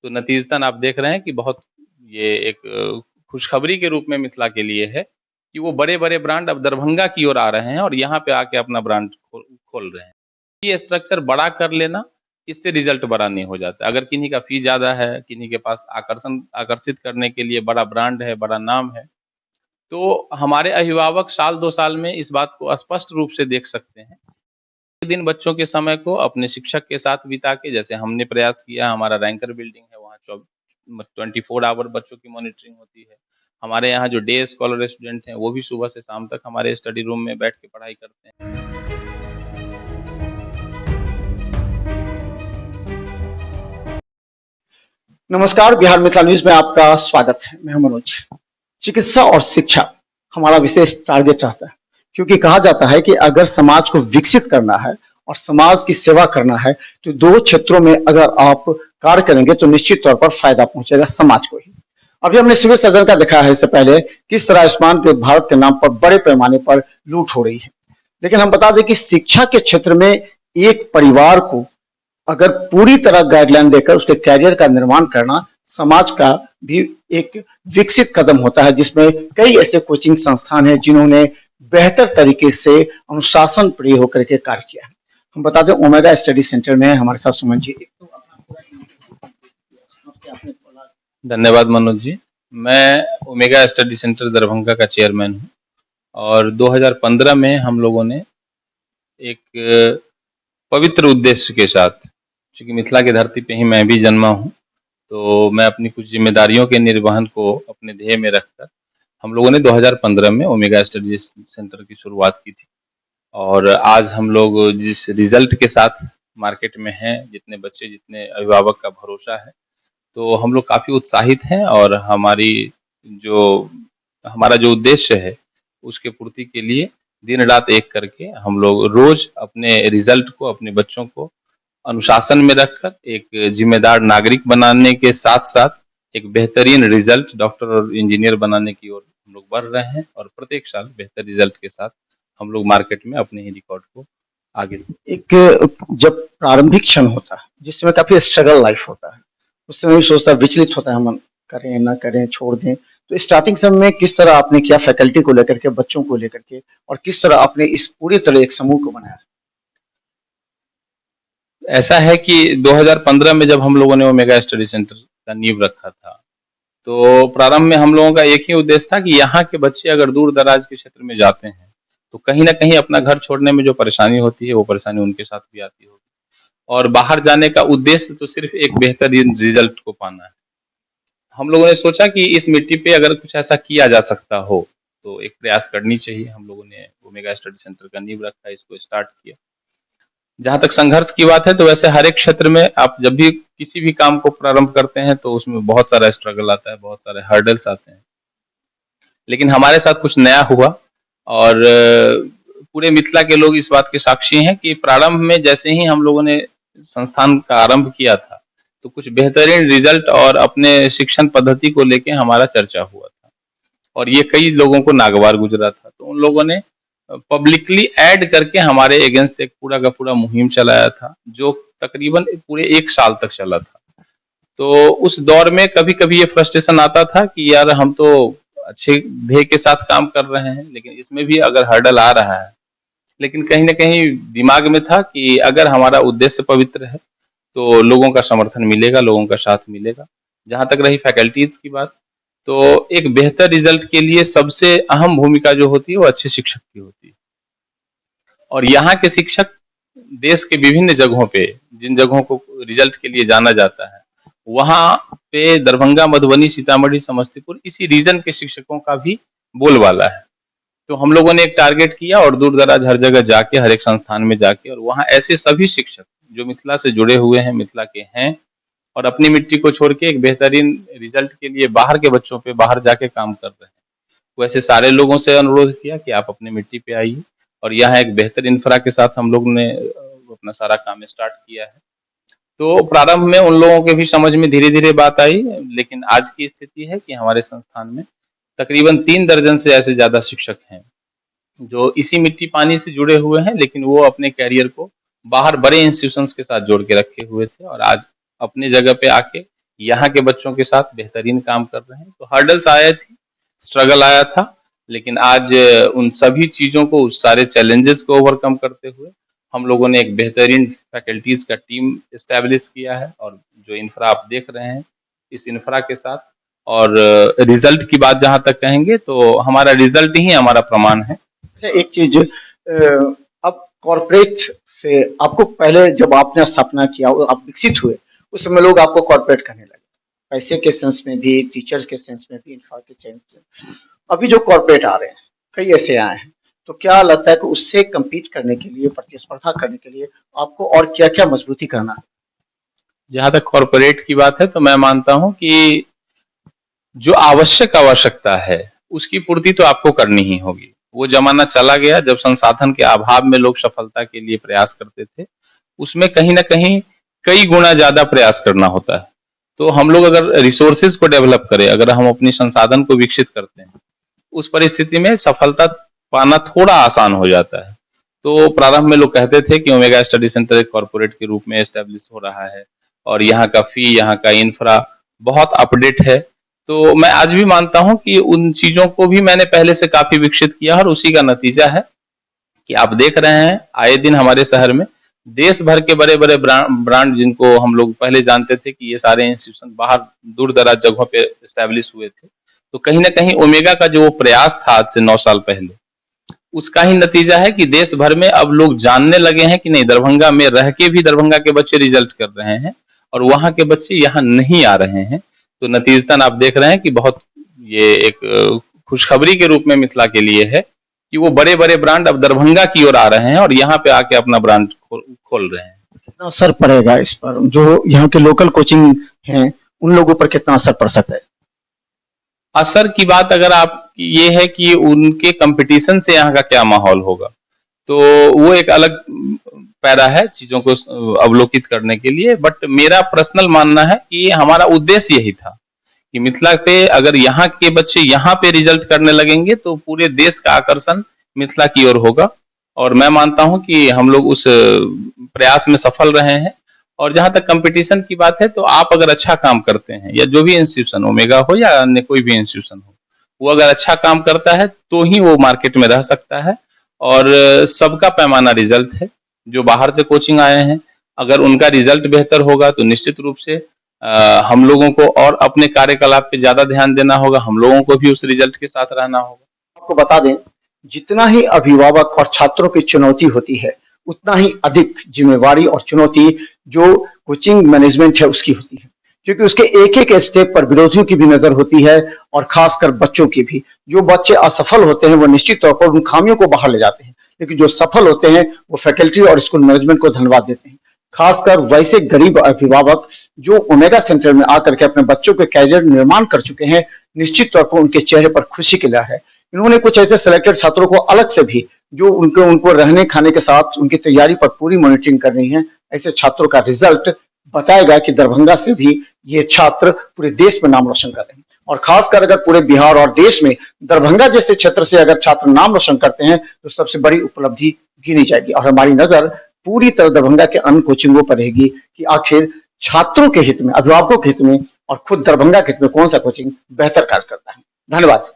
तो नतीजतन आप देख रहे हैं कि बहुत ये एक खुशखबरी के रूप में मिथिला के लिए है कि वो बड़े-बड़े ब्रांड अब दरभंगा की ओर आ रहे हैं और यहाँ पे आके अपना ब्रांड खोल रहे हैं। ये स्ट्रक्चर बड़ा कर लेना, इससे रिज़ल्ट बड़ा नहीं हो जाता। अगर किन्हीं का फ़ी ज़्यादा है, किन्हीं के पास आकर्षित करने के लिए बड़ा ब्रांड है, बड़ा नाम है, तो हमारे अभिभावक साल 2 साल में इस बात को स्पष्ट रूप से देख सकते हैं। एक दिन बच्चों के समय को अपने शिक्षक के साथ बिता के जैसे हमने प्रयास किया, हमारा रैंकर बिल्डिंग है, वहाँ 24 आवर बच्चों की मॉनिटरिंग होती है। हमारे यहाँ जो डे स्कॉलर स्टूडेंट हैं, वो भी सुबह से शाम तक हमारे स्टडी रूम में बैठ के पढ़ाई करते हैं। नमस्कार, बिहार मिथिला न्यूज में आपका स्वागत है। मैं हूं मनोज। चिकित्सा और शिक्षा हमारा विशेष टारगेट रहता है, क्योंकि कहा जाता है कि अगर समाज को विकसित करना है और समाज की सेवा करना है तो दो क्षेत्रों में अगर आप कार्य करेंगे तो निश्चित तौर पर फायदा पहुंचेगा समाज को ही। अभी हमने सिविल सर्जन का देखा है, इससे पहले किस तरह आयुष्मान भारत के नाम पर बड़े पैमाने पर लूट हो रही है। लेकिन हम बता दें कि शिक्षा के क्षेत्र में एक परिवार को अगर पूरी तरह गाइडलाइन देकर उसके कैरियर का निर्माण करना समाज का भी एक विकसित कदम होता है, जिसमें कई ऐसे कोचिंग संस्थान हैं जिन्होंने बेहतर तरीके से अनुशासन प्रिय होकर के कार्य किया है। हम बता दें ओमेगा स्टडी सेंटर में हमारे साथ सुमन जी। धन्यवाद मनोज जी। मैं ओमेगा स्टडी सेंटर दरभंगा का चेयरमैन हूँ और 2015 में हम लोगों ने एक पवित्र उद्देश्य के साथ, चूँकि मिथिला की धरती पे ही मैं भी जन्मा हूँ, तो मैं अपनी कुछ जिम्मेदारियों के निर्वहन को अपने ध्येय में रखकर हम लोगों ने 2015 में ओमेगा स्टडी सेंटर की शुरुआत की थी। और आज हम लोग जिस रिजल्ट के साथ मार्केट में हैं, जितने बच्चे, जितने अभिभावक का भरोसा है, तो हम लोग काफ़ी उत्साहित हैं और हमारा जो उद्देश्य है, उसके पूर्ति के लिए दिन-रात एक करके हम लोग रोज़ अपने रिजल्ट को, अपने बच्चों को अनुशासन में रखकर एक जिम्मेदार नागरिक बनाने के साथ-साथ एक बेहतरीन रिजल्ट डॉक्टर और इंजीनियर बनाने की ओर हम लोग बढ़ रहे हैं और प्रत्येक साल बेहतर रिजल्ट के साथ हम लोग मार्केट में अपने ही रिकॉर्ड को आगे। एक जब प्रारंभिक क्षण होता है जिसमें काफी स्ट्रगल लाइफ होता है, उस समय भी सोचता विचलित होता है, मन करें ना करें, छोड़ दें। तो स्टार्टिंग समय में किस तरह आपने किया फैकल्टी को लेकर के, बच्चों को लेकर के, और किस तरह आपने इस पूरी तरह एक समूह को बनाया? ऐसा है कि 2015 में जब हम लोगों ने ओमेगा स्टडी सेंटर का नींव रखा था, तो प्रारंभ में हम लोगों का एक ही उद्देश्य था कि यहाँ के बच्चे अगर दूर-दराज के क्षेत्र में जाते हैं, तो कहीं न कहीं अपना घर छोड़ने में जो परेशानी होती है, वो परेशानी उनके साथ भी आती होगी। और बाहर जाने का उद्देश्य तो सिर्फ़ एक बेहतरीन रिज़ल्ट को पाना है। हम लोगों ने सोचा कि इस मिट्टी पे अगर कुछ ऐसा किया जा सकता हो, तो एक प्रयास करनी चाहिए। हम लोगों ने ओमेगा स्टडी सेंटर का नींव रखा, इसको स्टार्ट किया। जहाँ तक संघर्ष की बात है, तो वैसे हर एक क्षेत्र में आप जब भी किसी भी काम को प्रारंभ करते हैं, तो उसमें बहुत सारा स्ट्रगल आता है, बहुत सारे हर्डल्स आते हैं। लेकिन हमारे साथ कुछ नया हुआ और पूरे मिथिला के लोग इस बात के साक्षी हैं कि प्रारंभ में जैसे ही हम लोगों ने संस्थान का आरंभ किया था, तो कुछ बेहतरीन रिजल्ट और अपने शिक्षण पद्धति को लेके हमारा चर्चा हुआ था और ये कई लोगों को नागवार गुजरा था। तो उन लोगों ने पब्लिकली ऐड करके हमारे अगेंस्ट एक पूरा का पूरा मुहिम चलाया था, जो तकरीबन पूरे 1 साल तक चला था। तो उस दौर में कभी-कभी ये फ्रस्ट्रेशन आता था कि यार हम तो अच्छे ध्येय के साथ काम कर रहे हैं, लेकिन इसमें भी अगर हर्डल आ रहा है। लेकिन कहीं न कहीं दिमाग में था कि अगर हमारा उद्देश्य पवित्र है, तो लोगों का समर्थन मिलेगा, लोगों का साथ मिलेगा। जहाँ तक रही फैकल्टीज़ की बात, तो एक बेहतर रिजल्ट के लिए सबसे अहम भूमिका जो होती है, वो अच्छे शिक्षक की होती है। और यहाँ के शिक्षक देश के विभिन्न जगहों पे, जिन जगहों को रिजल्ट के लिए जाना जाता है, वहाँ पे दरभंगा, मधुबनी, सीतामढ़ी, समस्तीपुर इसी रीजन के शिक्षकों का भी बोलबाला है। तो हम लोगों ने एक टारगेट किया और दूर-दराज हर जगह जाके, हर एक संस्थान में जाके और वहाँ ऐसे सभी शिक्षक जो मिथिला से जुड़े हुए हैं, मिथिला के हैं और अपनी मिट्टी को छोड़ के एक बेहतरीन रिजल्ट के लिए बाहर के बच्चों पे बाहर जाके काम कर रहे हैं। वैसे सारे लोगों से अनुरोध किया कि आप अपनी मिट्टी पे आइए और यहाँ एक बेहतर इंफ्रा के साथ हम लोग ने अपना सारा काम स्टार्ट किया है। तो प्रारंभ में उन लोगों के भी समझ में धीरे-धीरे बात आई, लेकिन आज की स्थिति है कि हमारे संस्थान में तकरीबन 3 दर्जन से ऐसे ज़्यादा शिक्षक हैं, जो इसी मिट्टी-पानी से जुड़े हुए हैं, लेकिन वो अपने करियर को बाहर बड़े इंस्टीट्यूशंस के साथ जोड़ के रखे हुए थे और आज अपने जगह पे आके यहाँ के बच्चों के साथ बेहतरीन काम कर रहे हैं। तो हर्डल्स आए थे, स्ट्रगल आया था, लेकिन आज उन सभी चीज़ों को, उस सारे चैलेंजेस को ओवरकम करते हुए हम लोगों ने एक बेहतरीन फैकल्टीज़ का टीम एस्टैब्लिश किया है, और जो इंफ्रा आप देख रहे हैं, इस इंफ्रा के साथ और रिजल्ट की बात जहाँ तक कहेंगे तो हमारा रिजल्ट ही हमारा प्रमाण है। अच्छा, एक चीज अब कॉर्पोरेट से आपको पहले जब आपने स्थापना किया, आप विकसित हुए, उस समय लोग आपको कॉर्पोरेट कहने लगे, पैसे के सेंस में भी, टीचर्स के सेंस में भी, इंफ्रा के सेंस में। अभी जो कॉर्पोरेट आ रहे हैं, कई ऐसे आए हैं, तो क्या लगता है कि उससे कम्पीट करने के लिए, प्रतिस्पर्धा करने के लिए आपको और क्या क्या मजबूती करना है? जहाँ तक कॉर्पोरेट की बात है तो मैं मानता हूँ कि जो आवश्यकता है उसकी पूर्ति तो आपको करनी ही होगी। वो जमाना चला गया जब संसाधन के अभाव में लोग सफलता के लिए प्रयास करते थे। उसमें कहीं न कहीं कई गुना ज़्यादा प्रयास करना होता है। तो हम लोग अगर रिसोर्सेज को डेवलप करें, अगर हम अपनी संसाधन को विकसित करते हैं, उस परिस्थिति में सफलता पाना थोड़ा आसान हो जाता है। तो प्रारंभ में लोग कहते थे कि ओमेगा स्टडी सेंटर एक कॉर्पोरेट के रूप में एस्टेब्लिश हो रहा है और यहाँ का फी, यहाँ का इंफ्रा बहुत अपडेट है। तो मैं आज भी मानता हूँ कि उन चीज़ों को भी मैंने पहले से काफ़ी विकसित किया है, और उसी का नतीजा है कि आप देख रहे हैं आए दिन हमारे शहर में देश भर के बड़े-बड़े ब्रांड जिनको हम लोग पहले जानते थे कि ये सारे इंस्टीट्यूशन बाहर दूर-दराज जगहों पे एस्टेब्लिश हुए थे। तो कहीं न कहीं ओमेगा का जो प्रयास था आज से 9 साल पहले, उसका ही नतीजा है कि देश भर में अब लोग जानने लगे हैं कि नहीं, दरभंगा में रह के भी दरभंगा के बच्चे रिजल्ट कर रहे हैं और वहाँ के बच्चे यहाँ नहीं आ रहे हैं। तो नतीजतन आप देख रहे हैं कि बहुत ये एक खुशखबरी के रूप में मिथिला के लिए है कि वो बड़े-बड़े ब्रांड अब दरभंगा की ओर आ रहे हैं और यहाँ पे आके अपना ब्रांड खोल रहे हैं। कितना असर पड़ेगा इस पर, जो यहाँ के लोकल कोचिंग हैं उन लोगों पर कितना असर पड़ सकता है? असर की बात अगर आप ये है कि उनके कंपटीशन से यहाँ का क्या माहौल होगा, तो वो एक अलग पैरा है चीजों को अवलोकित करने के लिए। बट मेरा पर्सनल मानना है कि हमारा उद्देश्य यही था कि मिथिला पे अगर यहाँ के बच्चे यहाँ पे रिजल्ट करने लगेंगे तो पूरे देश का आकर्षण मिथिला की ओर होगा, और मैं मानता हूँ कि हम लोग उस प्रयास में सफल रहे हैं। और जहाँ तक कंपटीशन की बात है तो आप अगर अच्छा काम करते हैं, या जो भी इंस्टीट्यूशन, ओमेगा हो या अन्य कोई भी इंस्टीट्यूशन हो, वो अगर अच्छा काम करता है तो ही वो मार्केट में रह सकता है। और सबका पैमाना रिजल्ट है। जो बाहर से कोचिंग आए हैं, अगर उनका रिजल्ट बेहतर होगा तो निश्चित रूप से हम लोगों को और अपने कार्यकलाप पे ज्यादा ध्यान देना होगा, हम लोगों को भी उस रिजल्ट के साथ रहना होगा। आपको बता दें, जितना ही अभिभावक और छात्रों की चुनौती होती है, उतना ही अधिक जिम्मेवारी और चुनौती जो कोचिंग मैनेजमेंट है उसकी होती है, क्योंकि उसके एक एक स्टेप पर विरोधियों की भी नजर होती है, और खासकर बच्चों की भी। जो बच्चे असफल होते हैं वो निश्चित तौर पर उन खामियों को बाहर ले जाते हैं, लेकिन जो सफल होते हैं वो फैकल्टी और स्कूल मैनेजमेंट को धन्यवाद देते हैं। खासकर वैसे गरीब अभिभावक जो ओमेगा सेंटर में आकर के अपने बच्चों के कैरियर निर्माण कर चुके हैं, निश्चित तौर पर उनके चेहरे पर खुशी की लहर है। इन्होंने कुछ ऐसे सिलेक्टेड छात्रों को अलग से भी, जो उनको रहने खाने के साथ उनकी तैयारी पर पूरी मॉनिटरिंग कर रही है, ऐसे छात्रों का रिजल्ट बताएगा कि दरभंगा से भी ये छात्र पूरे देश में नाम रोशन कर रहे हैं। और खासकर अगर पूरे बिहार और देश में दरभंगा जैसे क्षेत्र से अगर छात्र नाम रोशन करते हैं तो सबसे बड़ी उपलब्धि गिनी जाएगी। और हमारी नजर पूरी तरह दरभंगा के अन्य कोचिंगों पर रहेगी कि आखिर छात्रों के हित में, अभिभावकों के हित में और खुद दरभंगा के हित में कौन सा कोचिंग बेहतर कार्य करता है। धन्यवाद।